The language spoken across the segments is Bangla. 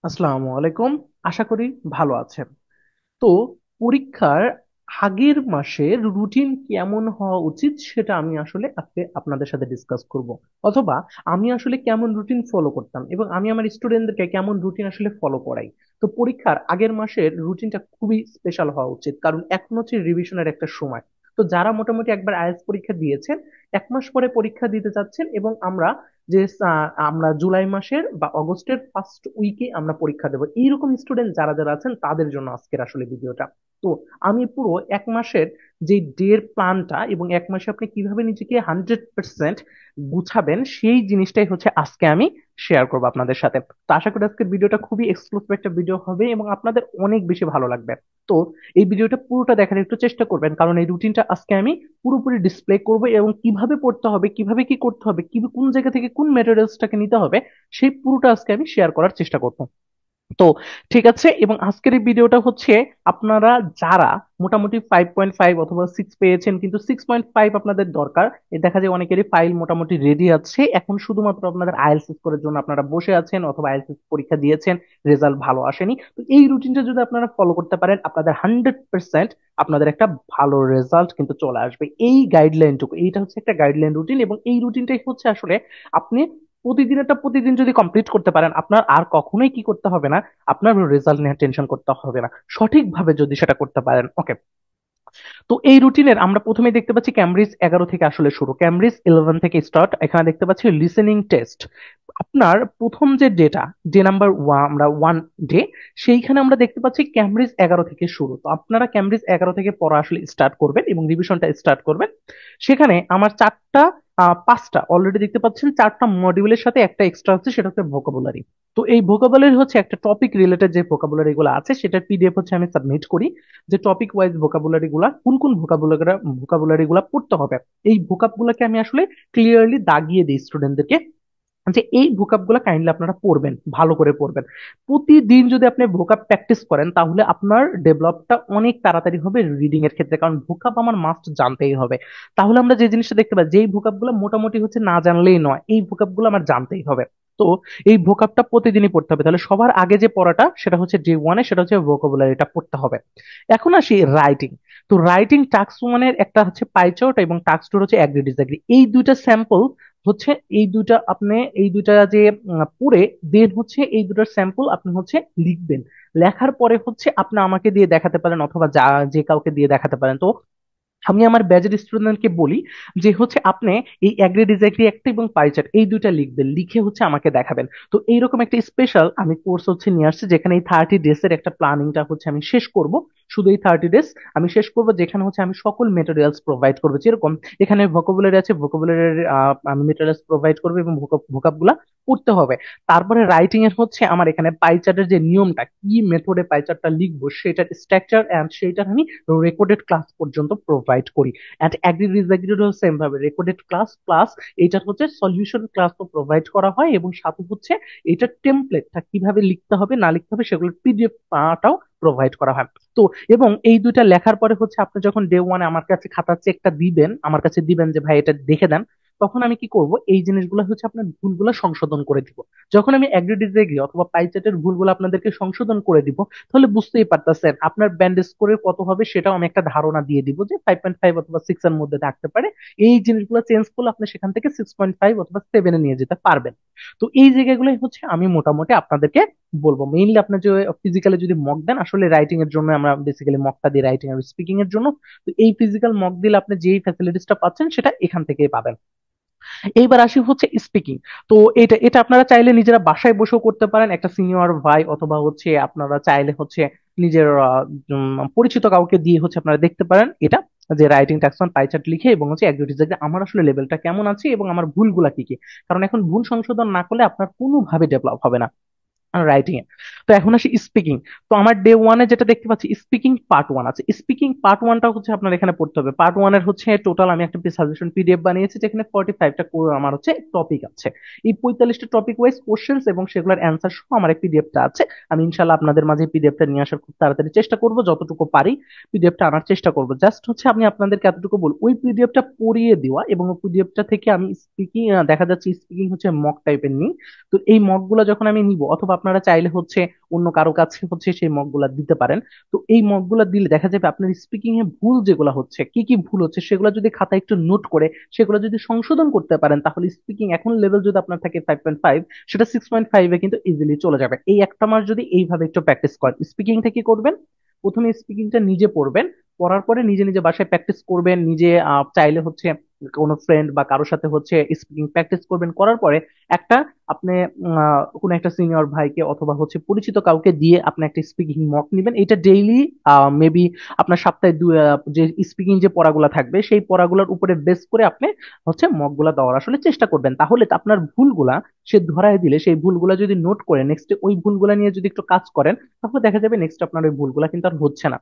আসসালামু আলাইকুম। আশা করি ভালো আছেন। তো পরীক্ষার আগের মাসের রুটিন কেমন হওয়া উচিত সেটা আমি আসলে আজকে আপনাদের সাথে ডিসকাস করব। অথবা আমি আসলে কেমন রুটিন ফলো করতাম এবং আমি আমার স্টুডেন্টদেরকে কেমন রুটিন আসলে ফলো করাই। তো পরীক্ষার আগের মাসের রুটিনটা খুবই স্পেশাল হওয়া উচিত, কারণ এখন হচ্ছে রিভিশনের একটা সময়। তো যারা মোটামুটি একবার আইএলটিএস পরীক্ষা দিয়েছেন, এক মাস পরে পরীক্ষা দিতে যাচ্ছেন, এবং আমরা জুলাই মাসের বা অগস্টের ফার্স্ট উইকে আমরা পরীক্ষা দেবো, এইরকম স্টুডেন্ট যারা যারা আছেন তাদের জন্য আজকের আসলে ভিডিওটা। তো আমি পুরো এক মাসের যে ডের প্ল্যানটা এবং এক মাসে আপনি কিভাবে নিজেকে 100% গুছাবেন সেই জিনিসটাই হচ্ছে আজকে আমি শেয়ার করবো আপনাদের সাথে। তো আশা করি আজকের ভিডিওটা খুবই এক্সক্লুসিভ একটা ভিডিও হবে এবং আপনাদের অনেক বেশি ভালো লাগবে। তো এই ভিডিওটা পুরোটা দেখার একটু চেষ্টা করবেন, কারণ এই রুটিনটা আজকে আমি পুরোপুরি ডিসপ্লে করব এবং কিভাবে পড়তে হবে, কিভাবে কি করতে হবে, কি কোন জায়গা থেকে কোন ম্যাটেরিয়ালসটাকে নিতে হবে, সেই পুরোটা আজকে আমি শেয়ার করার চেষ্টা করব। তো ঠিক আছে, এবং আজকের এই ভিডিওটা হচ্ছে আপনারা যারা মোটামুটি 5.5 অথবা 6 পেয়েছেন কিন্তু 6.5 আপনাদের দরকার। দেখা যায় অনেকেরই ফাইল মোটামুটি রেডি আছে, এখন শুধুমাত্র আপনাদের আইএলটিএস করার জন্য আপনারা বসে আছেন অথবা আইএলটিএস পরীক্ষা দিয়েছেন, রেজাল্ট ভালো আসেনি। তো এই রুটিনটা যদি আপনারা ফলো করতে পারেন, আপনাদের 100% আপনাদের একটা ভালো রেজাল্ট কিন্তু চলে আসবে। এই গাইডলাইনটুকু, এইটা হচ্ছে একটা গাইডলাইন রুটিন, এবং এই রুটিনটাই হচ্ছে আসলে আপনি প্রতিদিনেরটা প্রতিদিন যদি কমপ্লিট করতে পারেন, আপনার আর কখনোই কি করতে হবে না, আপনার রেজাল্ট নিয়ে টেনশন করতে হবে না, সঠিকভাবে যদি সেটা করতে পারেন। ওকে। তো এই রুটিনের আমরা প্রথমে দেখতে পাচ্ছি ক্যামব্রিজ 11 থেকে আসলে শুরু, ক্যামব্রিজ 11 থেকে স্টার্ট। এখানে দেখতে পাচ্ছি লিসেনিং টেস্ট। আপনার প্রথম যে ডেটা, ডে নাম্বার ওয়ান, আমরা ওয়ান ডে, সেইখানে আমরা দেখতে পাচ্ছি ক্যামব্রিজ 11 থেকে শুরু। তো আপনারা ক্যামব্রিজ 11 থেকে পড়া আসলে স্টার্ট করবেন এবং রিভিশনটা স্টার্ট করবেন। সেখানে আমার পাঁচটা অলরেডি দেখতে পাচ্ছেন, চারটা মডিউলের সাথে একটা এক্সট্রা আছে, সেটা হচ্ছে ভোকাবুলারি। তো এই ভোকাবুলারি হচ্ছে একটা টপিক রিলেটেড যে ভোকাবুলারি গুলো আছে সেটার পিডিএফ হচ্ছে আমি সাবমিট করি, যে টপিক ওয়াইজ ভোকাবুলারি গুলা কোন কোন ভোকাবুলারি গুলা পড়তে হবে। এই ভোকাব গুলাকে আমি আসলে ক্লিয়ারলি দাগিয়ে দিই স্টুডেন্টদেরকে, যে এই ভোকাব গুলা কাইন্ডলি আপনারা পড়বেন, ভালো করে পড়বেন। প্রতিদিন যদি আপনি ভোকাব প্র্যাকটিস করেন তাহলে আপনার ডেভেলপটা অনেক তাড়াতাড়ি হবে রিডিং এর ক্ষেত্রে, কারণ ভোকাব আমার মাস্ট জানতেই হবে। তাহলে আমরা যে জিনিসটা দেখতে পাই, যেই ভোকাব গুলো মোটামুটি হচ্ছে না জানলেই নয়, এই ভোকাব গুলো আমার জানতেই হবে। তো এই ভোকাবটা প্রতিদিনই পড়তে হবে। তাহলে সবার আগে যে পড়াটা সেটা হচ্ছে ডে ওয়ানে, সেটা হচ্ছে ভোকাবুলারিটা পড়তে হবে। এখন আসি রাইটিং। তো রাইটিং টাস্ক ওয়ানের একটা হচ্ছে পাইচার্ট এবং টাস্ক টু হচ্ছে অ্যাগ্রি ডিসঅ্যাগ্রি, এই দুইটা স্যাম্পল হচ্ছে। এই দুইটা যে পড়ে দেন হচ্ছে এই দুটার স্যাম্পল আপনি হচ্ছে লিখবেন। লেখার পরে হচ্ছে আপনি আমাকে দিয়ে দেখাতে পারেন অথবা যে কাউকে দিয়ে দেখাতে পারেন। তো আমি আমার ব্যাচের স্টুডেন্টকে বলি যে হচ্ছে আপনি এই অ্যাগ্রি ডিসঅ্যাগ্রি একটা এবং পাই চার্ট এই দুইটা লিখবেন, লিখে হচ্ছে আমাকে দেখাবেন। তো এইরকম একটা স্পেশাল আমি কোর্স হচ্ছে নিয়ে আসছি, যেখানে এই 30 ডেজ এর একটা প্ল্যানিংটা হচ্ছে আমি শেষ করব। শুধু এই 30 ডেজ আমি শেষ করব, যেখানে হচ্ছে আমি সকল মেটেরিয়ালস প্রোভাইড করবো। যেরকম এখানে ভোকাবুলারি আছে, ভোকাবুলারির আমি মেটেরিয়ালস প্রোভাইড করবো এবং ভোকাব গুলা পড়তে হবে। তারপরে রাইটিং এর হচ্ছে আমার এখানে পাই চার্টের যে নিয়মটা, কি মেথডে পাই চার্টটা লিখবো সেটার স্ট্রাকচার এন্ড সেইটার আমি রেকর্ডেড ক্লাস পর্যন্ত প্রোভাইড করি। অ্যান্ড অ্যাগ্রি ডিসঅ্যাগ্রিরও সেম ভাবে রেকর্ডেড ক্লাস প্লাস এইটার হচ্ছে সলিউশন ক্লাসও প্রোভাইড করা হয়, এবং সাথে হচ্ছে এইটার টেমপ্লেটটা কিভাবে লিখতে হবে না লিখতে হবে সেগুলোর পিডিএফ টাও প্রোভাইড করা হয়। তো এবং এই দুইটা লেখার পরে হচ্ছে আপনি যখন ডে ওয়ানে আমার কাছে খাতা চেকটা দিবেন, আমার কাছে দিবেন যে ভাই এটা দেখে দেন, তখন আমি কি করব, এই জিনিসগুলো হচ্ছে আপনার ভুলগুলো সংশোধন করে দিব। যখন আমি অ্যাগ্রি ডিসঅ্যাগ্রি অথবা পাইচেটের ভুলগুলো আপনাদেরকে সংশোধন করে দিব, তাহলে বুঝতেই পারতেছেন আপনার ব্যান্ড স্কোরের কত হবে, সেটাও আমি একটা ধারণা দিয়ে দিব যে 5.5 অথবা 6 এর মধ্যে থাকতে পারে। এই জিনিসগুলো চেঞ্জ করলে আপনি সেখান থেকে 6.5 অথবা 7 এ নিয়ে যেতে পারবেন। তো এই জায়গাগুলোই হচ্ছে আমি মোটামুটি আপনাদেরকে বলবো। মেইনলি আপনার যে ফিজিক্যালি যদি মক দেন, আসলে রাইটিং এর জন্য আমরা বেসিক্যালি মকটা দিই, রাইটিং আর স্পিকিং এর জন্য। তো এই ফিজিক্যাল মক দিলে আপনি যেই ফ্যাসিলিটিসটা পাচ্ছেন সেটা এখান থেকেই পাবেন। এইবার আসি হচ্ছে স্পিকিং। তো এটা এটা আপনারা চাইলে নিজেরা বাসায় বসেও করতে পারেন, একটা সিনিয়র ভাই অথবা হচ্ছে আপনারা চাইলে হচ্ছে নিজের পরিচিত কাউকে দিয়ে হচ্ছে আপনারা দেখতে পারেন এটা, যে রাইটিং ট্যাক্সন পাইচার্ট লিখে এবং হচ্ছে অ্যাক্টিভিটিজ যে আমার আসলে লেভেলটা কেমন আছে এবং আমার ভুলগুলা কি কি। কারণ এখন ভুল সংশোধন না করলে আপনার কোনোভাবে ডেভেলপ হবে না রাইটিং এ। তো এখন আসি স্পিকিং। তো আমার ডে ওয়ানে যেটা দেখতে পাচ্ছি, স্পিকিং পার্ট ওয়ান আছে। স্পিকিং পার্ট ওয়ানটা হচ্ছে আপনার এখানে পড়তে হবে। পার্ট ওয়ানের হচ্ছে টোটাল আমি একটা সাজেশন পিডিএফ বানিয়েছি, যেখানে 45টা আমার হচ্ছে টপিক আছে। এই 45টা টপিক ওয়াইজ কোশ্চেন্স এবং সেগুলোর অ্যান্সার সহ আমার এক পিডিএফটা আছে। আমি ইনশাল্লাহ আপনাদের মাঝে পিডিএফটা নিয়ে আসার খুব তাড়াতাড়ি চেষ্টা করব, যতটুকু পারি পিডিএফটা আনার চেষ্টা করব। জাস্ট হচ্ছে আমি আপনাদেরকে এতটুকু বল, ওই পিডিএফটা পড়িয়ে দেওয়া এবং ওই পিডিএফটা থেকে আমি স্পিকিং, দেখা যাচ্ছে স্পিকিং হচ্ছে মক টাইপের নিই। তো এই মক গুলো যখন আমি নিব, অথবা আপনারা চাইলে হচ্ছে অন্য কারো কাছে হচ্ছে সেই মকগুলা দিতে পারেন। তো এই মকগুলা দিলে দেখা যাবে আপনার স্পিকিং এ ভুল যেগুলো হচ্ছে, কি কি ভুল হচ্ছে সেগুলো যদি খাতায় একটু নোট করে সেগুলো যদি সংশোধন করতে পারেন, তাহলে স্পিকিং এখন লেভেল যদি আপনার থাকে 5.5, সেটা 6.5-এ কিন্তু ইজিলি চলে যাবে। এই একটা মাস যদি এইভাবে একটু প্র্যাকটিস করেন, স্পিকিংটা কি করবেন, প্রথমে স্পিকিংটা নিজে পড়বেন, পড়ার পরে নিজে নিজে বাসায় প্র্যাকটিস করবেন, নিজে চাইলে হচ্ছে কোনো ফ্রেন্ড বা কারোর সাথে হচ্ছে স্পিকিং প্র্যাকটিস করবেন, করার পরে একটা আপনি কোনো একটা সিনিয়র ভাইকে অথবা হচ্ছে পরিচিত কাউকে দিয়ে আপনি একটা স্পিকিং মক নেবেন। এটা ডেইলি মেবি আপনার সপ্তাহে যে স্পিকিং যে পড়াগুলো থাকবে সেই পড়াগুলোর উপরে বেস করে আপনি হচ্ছে মকগুলা দেওয়ার আসলে চেষ্টা করবেন। তাহলে তো আপনার ভুলগুলা সে ধরায় দিলে সেই ভুলগুলা যদি নোট করে নেক্সট ওই ভুলগুলা নিয়ে যদি একটু কাজ করেন, তাহলে দেখা যাবে নেক্সট আপনার ওই ভুলগুলা কিন্তু আর হচ্ছে না।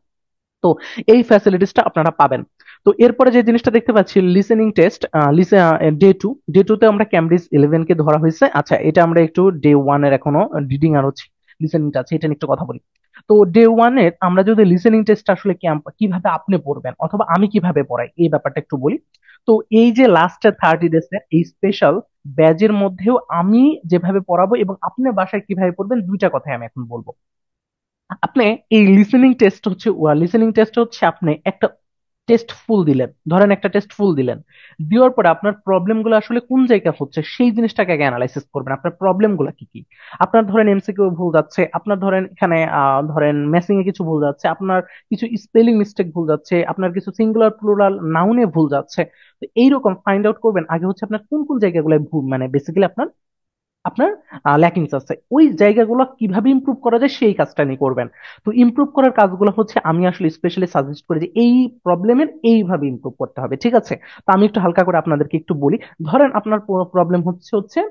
তো এই ফ্যাসিলিটিসটা আপনারা পাবেন। তো এরপরে যে জিনিসটা দেখতে পাচ্ছি লিসেনিং টেস্ট, ডে টু তে আমরা ক্যামব্রিজ 11 কে ধরা হয়েছে। আচ্ছা, এটা আমরা একটু ডে 1 এর এখনো রিডিং আর হচ্ছে লিসেনিংটা আছে, এটা নিয়ে একটু কথা বলি। তো ডে 1 এর আমরা যদি লিসেনিং টেস্ট আসলে কিভাবে আপনি পড়বেন অথবা আমি কিভাবে পড়াই এই ব্যাপারটা একটু বলি। তো এই যে লাস্টের 30 ডেজ এই স্পেশাল ব্যাচের মধ্যেও আমি যেভাবে পড়াবো এবং আপনি বাসায় কিভাবে পড়বেন দুইটা কথাই আমি এখন বলবো। আপনি এই লিসেনিং টেস্ট হচ্ছে আপনি একটা টেস্ট ফুল দিলেন, ধরেন একটা টেস্ট ফুল দিলেন, দেওয়ার পরে আপনার প্রবলেম গুলো আসলে কোন জায়গা হচ্ছে সেই জিনিসটাকে আগে অ্যানালাইসিস করবেন, আপনার প্রবলেম গুলো কি কি। আপনার ধরেন এমসিকিউ ভুল যাচ্ছে, আপনার ধরেন এখানে ধরেন ম্যাচিং এ কিছু ভুল যাচ্ছে, আপনার কিছু স্পেলিং মিস্টেক ভুল যাচ্ছে, আপনার কিছু সিঙ্গুলার প্লুরাল নাউনে ভুল যাচ্ছে। তো এইরকম ফাইন্ড আউট করবেন আগে হচ্ছে আপনার কোন কোন জায়গাগুলো ভুল, মানে বেসিক্যালি আপনার আপনার ল্যাকিংস আছে, ওই জায়গাগুলো কিভাবে ইমপ্রুভ করা যায় সেই কাজটা নিয়ে করবেন। তো ইমপ্রুভ করার কাজগুলো হচ্ছে আমি আসলে স্পেশালি সাজেস্ট করি যে এই প্রবলেমের এইভাবে ইমপ্রুভ করতে হবে, ঠিক আছে। তো আমি একটু হালকা করে আপনাদেরকে একটু বলি। ধরেন আপনার প্রবলেম হচ্ছে হচ্ছে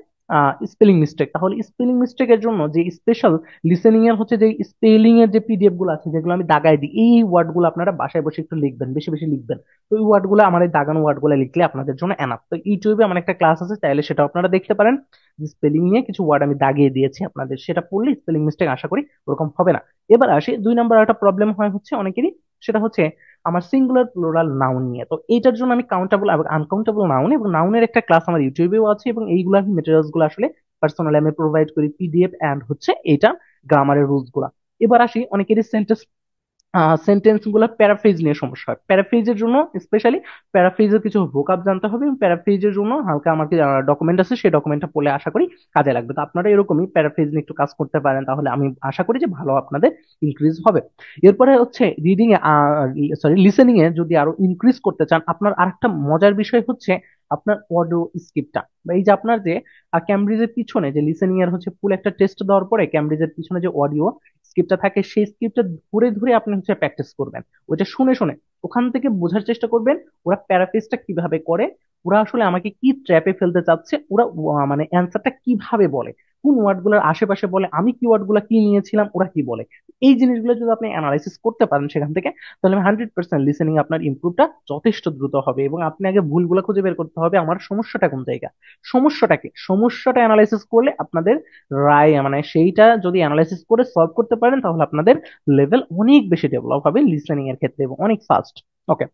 স্পেলিং মিস্টেক, তাহলে স্পেলিং মিস্টেকের জন্য যে স্পেশাল লিসেনিং এর হচ্ছে যে স্পেলিং এর যে পিডিএফ গুলো আছে যেগুলো আমি দাগাই দিই, এই ওয়ার্ড গুলো আপনারা বাসায় বসে একটু লিখবেন, বেশি বেশি লিখবেন। তো এই ওয়ার্ড গুলো আমার এই দাগানো ওয়ার্ড গুলো লিখলে আপনাদের জন্য এনাফ। তো ইউটিউবে আমার একটা ক্লাস আছে, চাইলে সেটা আপনারা দেখতে পারেন। স্পেলিং নিয়ে কিছু ওয়ার্ড আমি দাগিয়ে দিয়েছি আপনাদের, সেটা পড়লে স্পেলিং মিস্টেক আশা করি ওরকম হবে না। এবার আসি 2 নম্বর একটা প্রবলেম হয় হচ্ছে অনেকেরই, সেটা হচ্ছে আমার সিঙ্গুলার প্লুরাল নাউন নিয়ে। তো এইটার জন্য আমি কাউন্টেবল এবং আনকাউন্টেবল নাউন এবং নাউনের একটা ক্লাস আমার ইউটিউবেও আছে, এবং এইগুলা মেটেরিয়ালস গুলো আসলে পার্সোনালি আমি প্রোভাইড করি পিডিএফ এন্ড হচ্ছে এটা গ্রামারের রুলস গুলা। এবার আসি অনেকেরই সেন্টেন্স গুলো প্যারাফ্রেজ নিয়ে সমস্যা হয়। প্যারাফ্রেজের জন্য স্পেশালি প্যারাফ্রেজের কিছু ভোকাব জানতে হবে, এবং প্যারাফ্রেজের জন্য হালকা আমার ডকুমেন্ট আছে, সেই ডকুমেন্টটা পড়লে আশা করি কাজে লাগবে। তো আপনারা এরকমই প্যারাফ্রেজ নিয়ে একটু কাজ করতে পারেন, তাহলে আমি আশা করি যে ভালো আপনাদের ইনক্রিজ হবে। এরপরে হচ্ছে রিডিং এ লিসেনিং এ যদি আরো ইনক্রিজ করতে চান, আপনার আরেকটা মজার বিষয় হচ্ছে আপনার অডিও স্কিপটা, বা এই যে আপনার যে ক্যামব্রিজের পিছনে যে লিসেনিং এর হচ্ছে ফুল একটা টেস্ট দেওয়ার পরে ক্যামব্রিজের পিছনে যে অডিও স্ক্রিপ্টটা থাকে সেই স্ক্রিপ্টটা ধরে ধরে আপনি হচ্ছে প্র্যাকটিস করবেন, ওইটা শুনে শুনে ওখান থেকে বোঝার চেষ্টা করবেন ওরা প্যারাফ্রেজটা কিভাবে করে, ওরা আসলে আমাকে কি ট্র্যাপে ফেলতে চাচ্ছে, ওরা মানে অ্যান্সারটা কিভাবে বলে, কোন ওয়ার্ড গুলোর আশেপাশে বলে, আমি কি ওয়ার্ড গুলা কি নিয়েছিলাম, ওরা কি বলে। এই জিনিসগুলো যদি আপনি অ্যানালাইসিস করতে পারেন সেখান থেকে, তাহলে 100% লিসেনিং আপনার ইমপ্রুভটা যথেষ্ট দ্রুত হবে। এবং আপনি আগে ভুলগুলো খুঁজে বের করতে হবে, আমার সমস্যাটা কোন জায়গা, সমস্যাটা অ্যানালাইসিস করলে আপনাদের রায় মানে সেইটা যদি অ্যানালাইসিস করে সলভ করতে পারেন, তাহলে আপনাদের লেভেল অনেক বেশি ডেভেলপ হবে লিসেনিং এর ক্ষেত্রে এবং অনেক ফাস্ট। ওকে।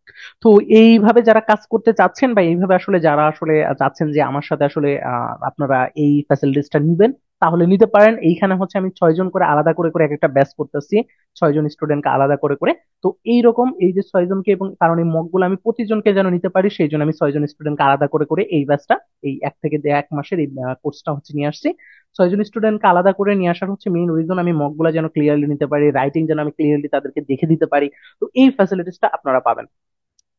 তো এইভাবে যারা কাজ করতে চাচ্ছেন বা এইভাবে আসলে যারা আসলে চাচ্ছেন যে আমার সাথে আসলে আপনারা এই ফ্যাসিলিটিসটা নিবেন, তাহলে নিতে পারেন। এইখানে হচ্ছে আমি 6 জন করে আলাদা করে করে এক একটা ব্যাচ করতেছি, 6 জন স্টুডেন্টকে আলাদা করে করে। তো এইরকম এই যে 6 জনকে, এবং কারণ এই মকগুলো আমি প্রতিজনকে যেন নিতে পারি সেই জন্য আমি 6 জন স্টুডেন্টকে আলাদা করে করে এই ব্যাচটা এই 1 থেকে 1 মাসের এই কোর্সটা হচ্ছে নিয়ে আসছি। 6 জন স্টুডেন্টকে আলাদা করে নিয়ে আসার হচ্ছে মেইন রিজন, আমি মকগুলা যেন ক্লিয়ারলি নিতে পারি, রাইটিং যেন আমি ক্লিয়ারলি তাদেরকে দেখে দিতে পারি। তো এই ফ্যাসিলিটিসটা আপনারা পাবেন।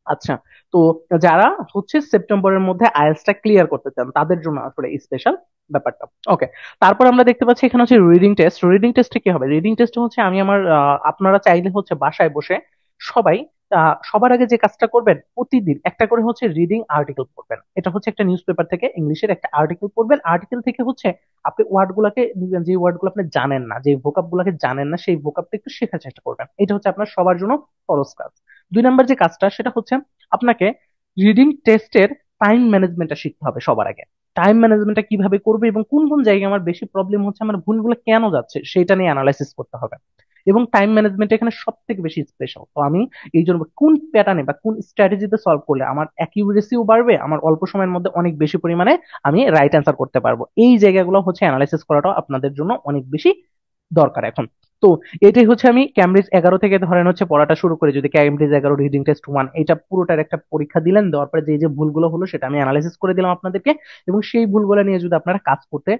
আচ্ছা। তো যারা হচ্ছে সেপ্টেম্বরের মধ্যে আইএলটিএস টা ক্লিয়ার করতে চান তাদের জন্য আসলে স্পেশাল ব্যাপারটা। ওকে। তারপর আমরা দেখতে পাচ্ছি এখানে হচ্ছে রিডিং টেস্ট। রিডিং টেস্টে কি হবে, রিডিং টেস্ট হচ্ছে আমি আমার আপনারা চাইলে হচ্ছে বাসায় বসে সবাই সবার আগে যে কাজটা করবেন, প্রতিদিন একটা করে হচ্ছে রিডিং আর্টিকেল পড়বেন। এটা হচ্ছে একটা নিউজ পেপার থেকে ইংলিশের একটা আর্টিকেল পড়বেন, আর্টিকেল থেকে হচ্ছে আপনি ওয়ার্ড গুলাকে নিবেন, যে ওয়ার্ড গুলো আপনি জানেন না, যে ভোকাব গুলাকে জানেন না, সেই ভোকাবটা একটু শেখার চেষ্টা করবেন। এটা হচ্ছে আপনার সবার জন্য খরচ কাজ। 2 নম্বর যে কাজটা সেটা হচ্ছে আপনাকে রিডিং টেস্টের টাইম ম্যানেজমেন্টটা শিখতে হবে সবার আগে। টাইম ম্যানেজমেন্টটা কিভাবে করবে এবং কোন কোন জায়গায় আমার বেশি প্রবলেম হচ্ছে, আমার ভুলগুলো কেন যাচ্ছে সেটা নিয়ে অ্যানালাইসিস করতে হবে। এবং টাইম ম্যানেজমেন্ট এখানে সব থেকে বেশি স্পেশাল। তো আমি এই জন্য কোন প্যাটার্নে বা কোন স্ট্র্যাটেজিতে সলভ করলে আমার অ্যাকিউরেসিও বাড়বে, আমার অল্প সময়ের মধ্যে অনেক বেশি পরিমাণে আমি রাইট অ্যান্সার করতে পারবো, এই জায়গাগুলো হচ্ছে অ্যানালাইসিস করাটাও আপনাদের জন্য অনেক বেশি দরকার এখন। তো এটাই হচ্ছে আমি ক্যামব্রিজ 11 থেকে ধরেন হচ্ছে পড়াটা শুরু করে, যদি ক্যামব্রিজ 11 রিডিং টেস্ট 1 এটা পুরোটার একটা পরীক্ষা দিলেন, দেওয়ার পরে যে যে ভুলগুলো হলো সেটা আমি অ্যানালাইসিস করে দিলাম আপনাদেরকে, এবং সেই ভুলগুলো নিয়ে যদি আপনারা কাজ করতে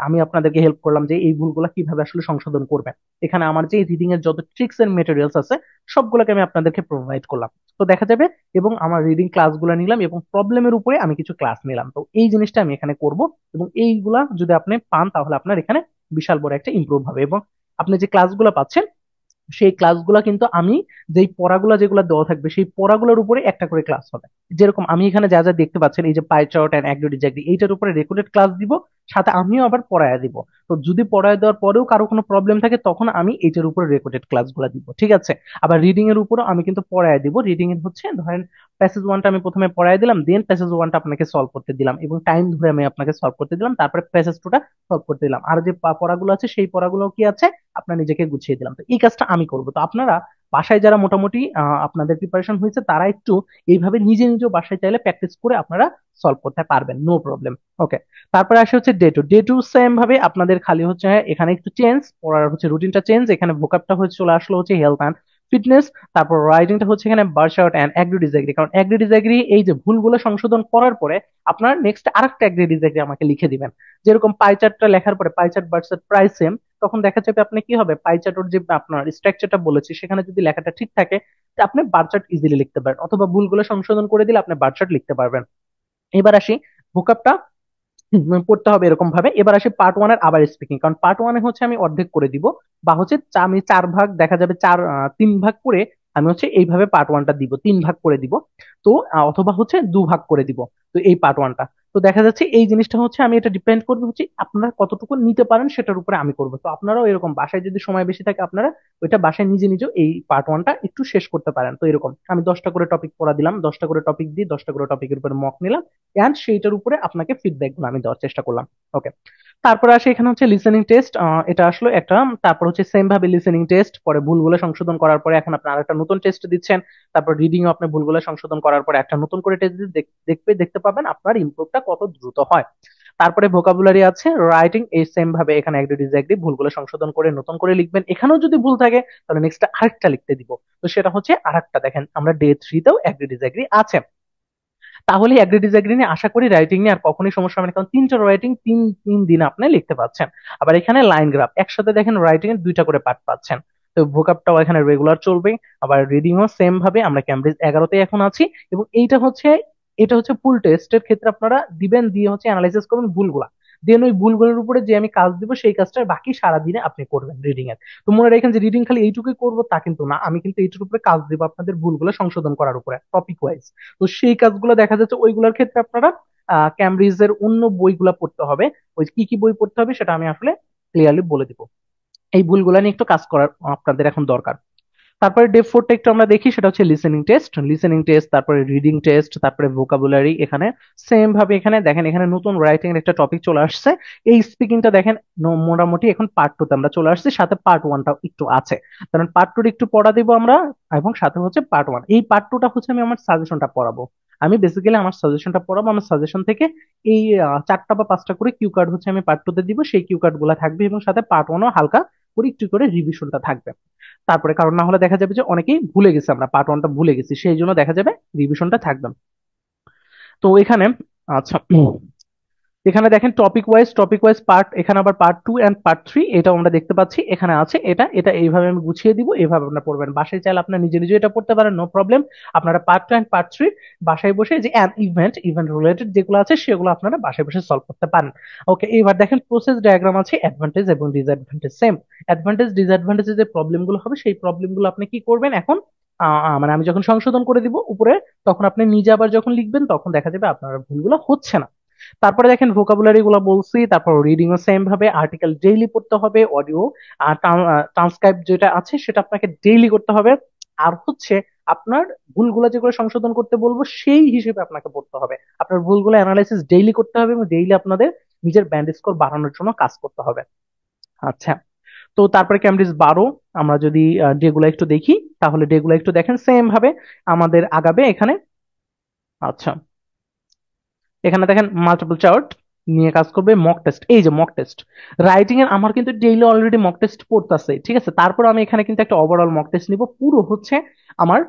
আমি আপনাদেরকে হেল্প করলাম যে এই ভুলগুলো কিভাবে আসলে সংশোধন করবেন। এখানে আমার যে রিডিং এর যত ট্রিক্স এন্ড মেটেরিয়ালস আছে সবগুলোকে আমি আপনাদেরকে প্রোভাইড করলাম। তো দেখা যাবে, এবং আমার রিডিং ক্লাসগুলো নিলাম এবং প্রবলেমের উপরে আমি কিছু ক্লাস নিলাম, তো এই জিনিসটা আমি এখানে করব। এবং এইগুলা যদি আপনি পান তাহলে আপনার এখানে বিশাল বড় একটা ইমপ্রুভ হবে। এবং আপনি যে ক্লাসগুলো পাচ্ছেন সেই ক্লাসগুলো কিন্তু আমি যেই পড়াগুলো যেগুলো দেওয়া থাকবে সেই পড়াগুলোর উপরে একটা করে ক্লাস হবে। যেরকম আমি এখানে যা যা দেখতে পাচ্ছেন, এই যে পাই চার্ট এন্ড অ্যাগ্রি এইটার উপরে রেকর্ডেড ক্লাস দিব, সাথে আমিও আবার পড়ায় দিব। তো যদি পড়ায় দেওয়ার পরেও কারো কোনো প্রবলেম থাকে তখন আমি এইটার উপরে রেকর্ডেড ক্লাসগুলো দিব, ঠিক আছে। আবার রিডিং এর উপরও আমি কিন্তু পড়ায় দিব। রিডিং এর হচ্ছে ধরেন প্যাসেজ 1টা আমি প্রথমে পড়ায় দিলাম, দেন প্যাসেজ 1টা আপনাকে সলভ করতে দিলাম এবং টাইম ধরে আমি আপনাকে সলভ করতে দিলাম, তারপরে প্যাসেজ 2টা সলভ করতে দিলাম। আর যে পড়াগুলো আছে সেই পড়াগুলো কি আছে আপনার নিজেকে গুছিয়ে দিলাম। তো এই কাজটা আমি করবো। তো আপনারা বাসায় যারা মোটামুটি আপনাদের প্রিপারেশন হয়েছে তারা একটু এইভাবে নিজে নিজেও বাসায় চাইলে প্র্যাকটিস করে আপনারা সলভ করতে পারবেন, নো প্রবলেম। ওকে, তারপরে আসে হচ্ছে ডে টু সেম ভাবে আপনাদের খালি হচ্ছে এখানে একটু চেঞ্জ, পড়ার হচ্ছে রুটিনটা চেঞ্জ, এখানে ভোকাবটা হচ্ছে চলে আসলো হচ্ছে হেলথ অ্যান্ড ফিটনেস। তারপর রাইটিংটা হচ্ছে এখানে বার্শাউট অ্যান্ড অ্যাগ্রি ডিসএগ্রি, কারণ অ্যাগ্রি ডিসএগ্রি এই যে ভুলগুলো সংশোধন করার পরে আপনার নেক্সট আরেকটা অ্যাগ্রি ডিসএগ্রি আমাকে লিখে দিবেন। যেরকম পাই চার্টটা লেখার পরে pie chart versus price same, তখন দেখা যাবে আপনি কি হবে, পাই চার্টের যে আপনার স্ট্রাকচারটা বলেছি সেখানে যদি লেখাটা ঠিক থাকে তা আপনি বার চার্ট ইজিলি লিখতে পারেন, অথবা ভুলগুলো সংশোধন করে দিলে আপনি বার চার্ট লিখতে পারবেন। এবার আসি ভোকাবটা পড়তে হবে এরকম ভাবে। এবার আসি পার্ট 1 এর আবার স্পিকিং, কারণ পার্ট 1 হচ্ছে আমি অর্ধেক করে দিব, বা হচ্ছে আমি 4 ভাগ, দেখা যাবে 3 ভাগ করে আমি হচ্ছে এইভাবে পার্ট 1টা দিব, 3 ভাগ করে দিব। তো অথবা হচ্ছে 2 ভাগ করে দিব। তো এই পার্ট 1টা, তো দেখা যাচ্ছে এই জিনিসটা হচ্ছে আমি এটা ডিপেন্ড করবে হচ্ছে আপনারা কতটুকু নিতে পারেন সেটার উপরে আমি করবো। তো আপনারাও এরকম বাসায় যদি সময় বেশি থাকে আপনারা ওইটা বাসায় নিজে নিজে এই পার্ট 1টা একটু শেষ করতে পারেন। তো এরকম আমি 10টা করে টপিক পড়া দিলাম, 10টা করে টপিক দিয়ে 10টা করে টপিকের উপরে মক নিলাম, এন্ড সেইটার উপরে আপনাকে ফিডব্যাক গুলো আমি দেওয়ার চেষ্টা করলাম। ওকে, তারপরে আসে এখানে হচ্ছে লিসেনিং টেস্ট, এটা আসলে একটা, তারপর হচ্ছে সেম ভাবে লিসেনিং টেস্ট, পরে ভুলগুলো সংশোধন করার পরে এখন আপনি আরেকটা নতুন টেস্ট দিচ্ছেন। তারপর রিডিং ও আপনি ভুলগুলো সংশোধন করার পরে একটা নতুন করে টেস্ট দেখতে পাবেন আপনার ইমপ্রুভটা কত দ্রুত হয়। তারপরে ভোকাবুলারি আছে, রাইটিং এই সেম ভাবে এখানে এগ্রি ডিসএগ্রি ভুলগুলো সংশোধন করে নতুন করে লিখবেন। এখানেও যদি ভুল থাকে তাহলে নেক্সট আরেকটা লিখতে দিব। তো সেটা হচ্ছে আরেকটা, দেখেন আমরা ডে 3তেও এগ্রি ডিসএগ্রি আছে। তাহলে অ্যাগ্রি ডিসএগ্রি নিয়ে আশা করি রাইটিং নিয়ে আর কখনোই সমস্যা হবে না, কারণ 3টা রাইটিং তিন তিন দিন আপনি লিখতে পাচ্ছেন। আবার এখানে লাইন গ্রাফ একসাথে দেখেন রাইটিং এর 2টা করে পার্ট পাচ্ছেন। তো ভোকাবটাও এখানে রেগুলার চলবে। আবার রিডিংও সেম ভাবে আমরা ক্যামব্রিজ 11তে এখন আছি। এবং এটা হচ্ছে ফুল টেস্টের ক্ষেত্রে আপনারা দিবেন, দিয়ে হচ্ছে অ্যানালাইসিস করবেন ভুলগুলা, দেন ওই ভুলগুলোর উপরে যে আমি কাজ দিব সেই কাজটা বাকি সারা দিনে আপনি করবেন রিডিং এর। তো মনে রাখেন যে রিডিং খালি এইটুকুই করবো তা কিন্তু না, আমি কিন্তু এইটুকুর উপরে কাজ দিব আপনাদের ভুলগুলো সংশোধন করার উপরে টপিক ওয়াইজ। তো সেই কাজগুলো দেখা যাচ্ছে ওইগুলোর ক্ষেত্রে আপনারা ক্যামব্রিজের অন্য বইগুলো পড়তে হবে। ওই কি কি বই পড়তে হবে সেটা আমি আসলে ক্লিয়ারলি বলে দিব। এই ভুলগুলা নিয়ে একটু কাজ করার আপনাদের এখন দরকার। তারপরে ডে 4টা একটু আমরা দেখি, সেটা হচ্ছে লিসেনিং টেস্ট, তারপরে রিডিং টেস্ট, তারপরে ভোকাবুলারি। এখানে সেম ভাবে এখানে দেখেন এখানে নতুন রাইটিং এর একটা টপিক চলে আসছে। এই স্পিকিংটা দেখেন মোটামুটি এখন পার্ট 2তে আমরা চলে আসছি, সাথে পার্ট 1টাও একটু আছে, কারণ পার্ট 2 একটু পড়া দিব আমরা, এবং সাথে হচ্ছে পার্ট 1। এই পার্ট 2টা হচ্ছে আমি আমার সাজেশনটা পড়াবো। আমি বেসিক্যালি আমার সাজেশনটা পড়াবো, আমার সাজেশন থেকে এই 4টা বা 5টা করে কিউ কার্ড হচ্ছে আমি পার্ট 2তে দিব, সেই কিউ কার্ড গুলা থাকবে, এবং সাথে পার্ট 1ও হালকা করে একটু করে রিভিশনটা থাকবে। তারপরে কারণ না হলে দেখা যাবে যে অনেকেই ভুলে গেছে, আমরা পার্ট 1টা ভুলে গেছি, সেই জন্য দেখা যাবে রিভিশনটা থাকবে। তো এখানে আচ্ছা, এখানে দেখেন টপিক ওয়াইজ পার্ট, এখানে আবার পার্ট 2 এন্ড পার্ট 3 এটাও আমরা দেখতে পাচ্ছি এখানে আছে। এটা এটা এইভাবে আমি গুছিয়ে দিব, এইভাবে আপনারা পড়বেন। বাসায় চাইলে আপনার নিজে নিজে এটা পড়তে পারেন, নো প্রবলেম। আপনারা পার্ট 2 এন্ড পার্ট 3 বাসায় বসে যে ইভেন্ট রিলেটেড যেগুলো আছে সেগুলো আপনারা বাসায় বসে সলভ করতে পারেন। ওকে, এবার দেখেন প্রসেস ডায়াগ্রাম আছে, অ্যাডভান্টেজ এবং ডিসঅ্যাডভান্টেজ সেম। অ্যাডভান্টেজ ডিসঅ্যাডভান্টেজে যে প্রবলেম গুলো হবে সেই প্রবলেম গুলো আপনি কি করবেন এখন, মানে আমি যখন সংশোধন করে দিব উপরে, তখন আপনি নিজে আবার যখন লিখবেন তখন দেখা যাবে আপনার ভুলগুলো হচ্ছে না। তারপরে দেখেন ভোকাবুলারি গুলো বলছি, তারপর রিডিং ও সেম ভাবে, আর্টিকেল ডেইলি পড়তে হবে, অডিও ট্রান্সক্রাইব যেটা আছে সেটা আপনাকে ডেইলি করতে হবে। আর হচ্ছে আপনার ভুলগুলো যেগুলো সংশোধন করতে বলবো সেই হিসেবে আপনাকে পড়তে হবে। আপনার ভুলগুলো অ্যানালাইসিস ডেইলি করতে হবে এবং ডেইলি আপনাদের নিজের ব্যান্ড স্কোর বাড়ানোর জন্য কাজ করতে হবে। আচ্ছা, তো তারপরে ক্যামব্রিজ 12 আমরা যদি ডেগুলো একটু দেখি, তাহলে ডেগুলো একটু দেখেন সেম ভাবে আমাদের আগাবে এখানে। আচ্ছা, এখানে দেখেন মাল্টিপল চার্ট নিয়ে কাজ করবে, মক টেস্ট, এই যে মক টেস্ট রাইটিং এর আমার কিন্তু ডেইলি অলরেডি মক টেস্ট পড়তেছে, ঠিক আছে। তারপর আমি এখানে কিন্তু একটা ওভারঅল মক টেস্ট নিব, পুরো হচ্ছে আমার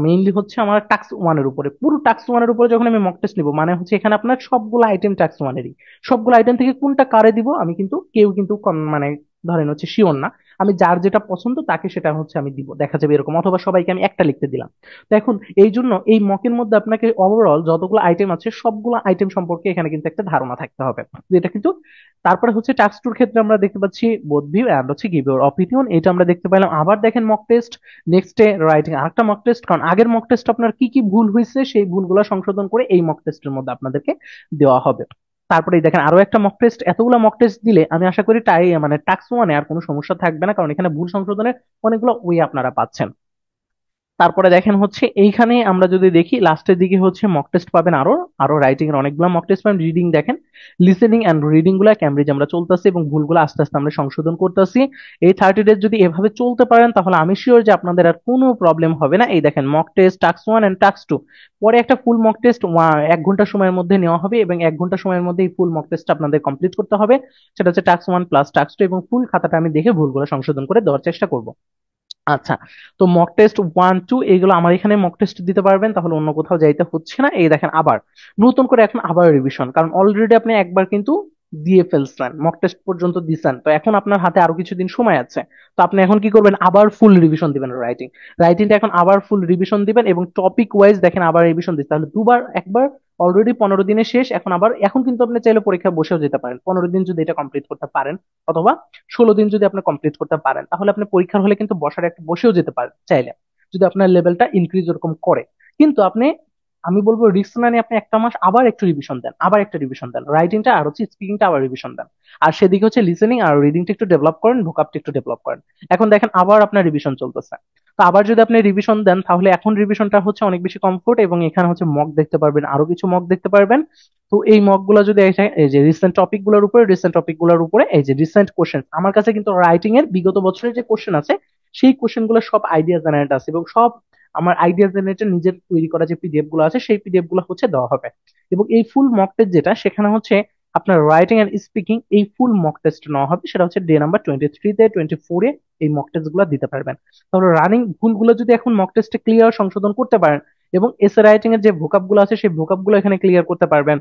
মেইনলি হচ্ছে আমার টাস্ক ওয়ানের উপরে, পুরো টাস্ক ওয়ানের উপরে যখন আমি মক টেস্ট নিব, মানে হচ্ছে এখানে আপনার সবগুলো আইটেম টাস্ক ওয়ানেরই, সবগুলো আইটেম থেকে কোনটা কারে দিব আমি কিন্তু কেউ কিন্তু মানে ধরেন হচ্ছে শিওর না, আমি যার যেটা পছন্দ তাকে সেটা হচ্ছে আমি দিব, দেখা যাবে এরকম, অথবা সবাইকে আমি একটা লিখতে দিলাম। তো এখন এই জন্য এই মকের মধ্যে আপনাকে ওভারঅল যতগুলো আইটেম আছে সবগুলো আইটেম সম্পর্কে এখানে কিন্তু একটা ধারণা থাকতে হবে, যেটা কিন্তু তারপরে হচ্ছে টাস্ক টুর ক্ষেত্রে আমরা দেখতে পাচ্ছি বোথ ভিউ এন্ড হচ্ছে গিভ ইউর অপিনিয়ন, এটা আমরা দেখতে পেলাম। আবার দেখেন mock test, next day writing আরেকটা মক টেস্ট, কারণ আগের মক টেস্ট আপনার কি কি ভুল হয়েছে সেই ভুলগুলো সংশোধন করে এই মক টেস্টের মধ্যে আপনাদেরকে দেওয়া হবে। তারপরে দেখেন আরো একটা মক টেস্ট, এতগুলো মক টেস্ট দিলে আমি আশা করি মানে টাস্ক ওয়ানে আর কোনো সমস্যা থাকবে না, কারণ এখানে ভুল সংশোধনের অনেকগুলো ওয়ে আপনারা পাচ্ছেন। তারপরে দেখেন হচ্ছে এইখানে আমরা যদি দেখি লাস্টের দিকে হচ্ছে মক টেস্ট পাবেন, আরো আরো রাইটিং এর অনেকগুলো মক টেস্ট পাবেন। রিডিং দেখেন, লিসেনিং এন্ড রিডিং গুলা ক্যামব্রিজ আমরা চলতেছি এবং ভুলগুলো আস্তে আস্তে আমরা সংশোধন করতেছি। এই 30 ডেজ যদি এভাবে চলতে পারেন তাহলে আমি শিওর যে আপনাদের আর কোনো প্রবলেম হবে না। এই দেখেন mock test task one and task two, পরে একটা ফুল মক টেস্ট 1 ঘন্টা সময়ের মধ্যে নেওয়া হবে এবং 1 ঘন্টা সময়ের মধ্যে এই ফুল মক টেস্ট আপনাদের কমপ্লিট করতে হবে। সেটা হচ্ছে task one plus task two, এবং ফুল খাতাটা আমি দেখে ভুলগুলো সংশোধন করে দেওয়ার চেষ্টা করব। আচ্ছা, তো মক টেস্ট 1 2 এইগুলো আমার এখানে মক টেস্ট দিতে পারবেন, তাহলে অন্য কোথাও যাইতে হচ্ছে না। এই দেখেন আবার নতুন করে এখন আবার রিভিশন, কারণ অলরেডি আপনি একবার কিন্তু দিয়ে ফেলছেন, মক টেস্ট পর্যন্ত দিছেন, তো এখন আপনার হাতে আরো কিছুদিন সময় আছে। তো আপনি এখন কি করবেন, আবার ফুল রিভিশন দিবেন রাইটিংটা এখন আবার ফুল রিভিশন দিবেন, এবং টপিক ওয়াইজ দেখেন আবার রিভিশন দিতে, তাহলে দুবার, একবার অলরেডি 15 দিনে শেষ, এখন আবার এখন কিন্তু আপনি চাইলে পরীক্ষা বসেও যেতে পারেন 15 দিন যদি এটা কমপ্লিট করতে পারেন, অথবা 16 দিন যদি আপনি কমপ্লিট করতে পারেন, তাহলে আপনি পরীক্ষার হলে কিন্তু বসার একটা বসেও যেতে পারেন চাইলে, যদি আপনার লেভেলটা ইনক্রিজ ওরকম করে। কিন্তু আপনি, আমি বলবো রিস্ক না নিয়ে আপনি একটা মাস আবার একটু রিভিশন দেন, আবার একটা রিভিশন দেন, রাইটিংটা আর হচ্ছে স্পিকিংটা আবার রিভিশন দেন, আর সেদিকে হচ্ছে লিসেনিং আর রিডিংটা একটু ডেভেলপ করেন, ভোকাবটা একটু ডেভেলপ করেন। এখন দেখেন আবার আপনার রিভিশন চলতেছে। তো আবার যদি আপনি রিভিশন দেন তাহলে এখন রিভিশনটা হচ্ছে অনেক বেশি কমফোর্ট, এবং এখানে হচ্ছে মক দেখতে পারবেন, আরো কিছু মক দেখতে পারবেন। তো এই মক গুলো যদি এই যে রিসেন্ট টপিক গুলোর উপরে এই যে রিসেন্ট কোশ্চেন, আমার কাছে কিন্তু রাইটিং এর বিগত বছরের যে কোশ্চেন আছে সেই কোশ্চেন গুলো সব আইডিয়া জেনারেট আছে, এবং সব আমার আইডিয়া জেনারেটর নিজের তৈরি করা যে পিডিএফ গুলো আছে সেই পিডিএফ গুলো হচ্ছে দেওয়া হবে। এবং এই ফুল মক টেস্ট যেটা, সেখানে হচ্ছে আপনার রাইটিং এন্ড স্পিকিং এই ফুল মক টেস্ট নেওয়া হবে, সেটা হচ্ছে ডে নাম্বার 23-তে 24-এ এই মক টেস্ট গুলো দিতে পারবেন। তাহলে রানিং ভুলগুলো যদি এখন মক টেস্টে ক্লিয়ার সংশোধন করতে পারেন, এবং এসে রাইটিং এর যে ভোকাব গুলো আছে সেই ভোকাব গুলো এখানে ক্লিয়ার করতে পারবেন,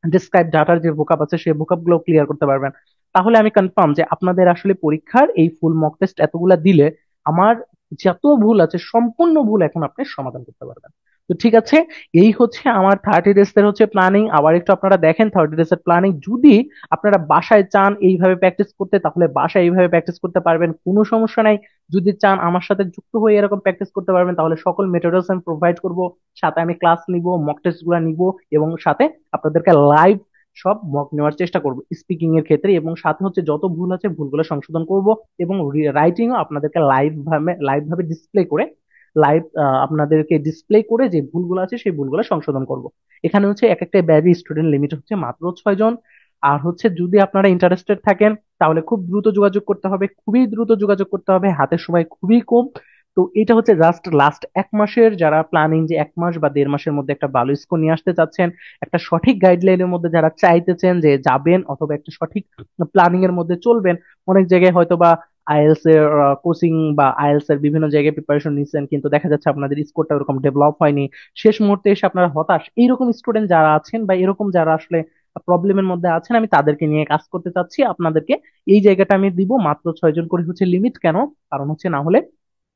ডিসক্রাইব ডাটার যে ভোকাব আছে সেই ভোকাব গুলো ক্লিয়ার করতে পারবেন, তাহলে আমি কনফার্ম যে আপনাদের আসলে পরীক্ষার এই ফুল মক টেস্ট এতগুলা দিলে আমার যত ভুল আছে সম্পূর্ণ ভুল এখন আপনি সমাধান করতে পারবেন। তো ঠিক আছে, এই হচ্ছে আমার 30 ডেজ এর হচ্ছে প্ল্যানিং। আবার একটু আপনারা দেখেন 30 ডেজ এর প্ল্যানিং, যদি আপনারা বাসায় চান এইভাবে প্র্যাকটিস করতে তাহলে বাসায় এইভাবে প্র্যাকটিস করতে পারবেন, কোনো সমস্যা নাই। যদি চান আমার সাথে যুক্ত হয়ে এরকম প্র্যাকটিস করতে পারবেন, তাহলে সকল মেটেরিয়ালস আমি প্রোভাইড করব, সাথে আমি ক্লাস নিব, মক টেস্ট গুলা নিব, এবং সাথে আপনাদেরকে লাইভ সব মক নেওয়ার চেষ্টা করব স্পিকিং এর ক্ষেত্রে, এবং সাথে হচ্ছে যত ভুল আছে ভুলগুলো সংশোধন করব, এবং রাইটিংও আপনাদেরকে লাইভ ভাবে ডিসপ্লে করে, লাইভ আপনাদেরকে ডিসপ্লে করে যে ভুলগুলো আছে সেই ভুলগুলো সংশোধন করব। এখানে হচ্ছে এক একটা ব্যাচে স্টুডেন্ট লিমিট হচ্ছে মাত্র 6 জন। আর হচ্ছে যদি আপনারা ইন্টারেস্টেড থাকেন তাহলে খুব দ্রুত যোগাযোগ করতে হবে, খুবই দ্রুত যোগাযোগ করতে হবে, হাতের সময় খুবই কম। তো এটা হচ্ছে জাস্ট লাস্ট 1 মাসের যারা প্ল্যানিং, যে 1 মাস বা 1.5 মাসের মধ্যে একটা ভালো স্কোর নিয়ে আসতে চাচ্ছেন, একটা সঠিক গাইডলাইনের মধ্যে যারা চাইতেছেন যে যাবেন, অথবা একটা সঠিক প্ল্যানিং এর মধ্যে চলবেন। অনেক জায়গায় হয়তো বা আইএলস এর কোচিং বা আইএলস এর বিভিন্ন জায়গায় প্রিপারেশন নিচ্ছেন, কিন্তু দেখা যাচ্ছে আপনাদের স্কোরটা ওরকম ডেভেলপ হয়নি, শেষ মুহূর্তে এসে আপনারা হতাশ, এইরকম স্টুডেন্ট যারা আছেন বা এরকম যারা আসলে প্রবলেমের মধ্যে আছেন, আমি তাদেরকে নিয়ে কাজ করতে চাচ্ছি আপনাদেরকে। এই জায়গাটা আমি দিব, মাত্র 6 জন করে হচ্ছে লিমিট, কেন, কারণ হচ্ছে না হলে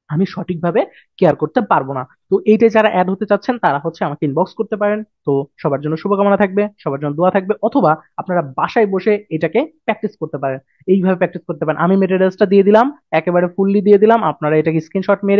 আমি সঠিকভাবে কেয়ার করতে পারবো না। তো এইটা যারা অ্যাড হতে চাচ্ছেন তারা হচ্ছে আমাকে ইনবক্স করতে পারেন। তো সবার জন্য শুভকামনা থাকবে, সবার জন্য দোয়া থাকবে, অথবা আপনারা বাসায় বসে এটাকে প্র্যাকটিস করতে পারেন, এইভাবে প্র্যাকটিস করতে পারেন। আমি মেটেরিয়ালসটা দিয়ে দিলাম, একেবারে ফুললি দিয়ে দিলাম, আপনারা এটাকে স্ক্রিনশট মেরে